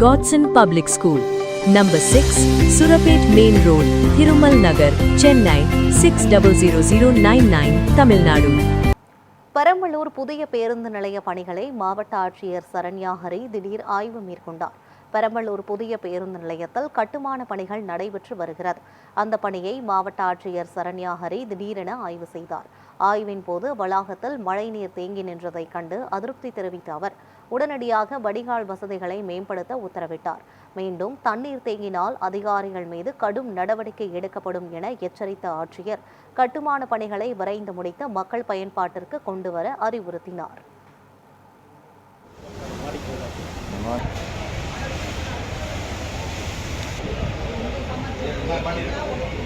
Godson Public School, Number 6, Surapet Main Road, Thirumal Nagar, Chennai 600099, Tamil Nadu. Perambalur புதிய பேருந்து நிலைய பணிகளை மாவட்ட ஆட்சியர் சரண்யா ஹரி திடீர் ஆய்வு மேற்கொண்டார். பெரம்பலூர் புதிய பேருந்து நிலையத்தில் கட்டுமான பணிகள் நடைபெற்று வருகிறது. அந்த பணியை மாவட்ட ஆட்சியர் சரண்யா ஹரி திடீரென ஆய்வு செய்தார். ஆய்வின் போது வளாகத்தில் மழைநீர் தேங்கி நின்றதை கண்டு அதிருப்தி தெரிவித்த அவர் உடனடியாக வடிகால் வசதிகளை மேம்படுத்த உத்தரவிட்டார். மீண்டும் தண்ணீர் தேங்கினால் அதிகாரிகள் மீது கடும் நடவடிக்கை எடுக்கப்படும் என எச்சரித்த ஆட்சியர் கட்டுமான பணிகளை விரைந்து முடித்து மக்கள் பயன்பாட்டிற்கு கொண்டுவர அறிவுறுத்தினார். Gracias.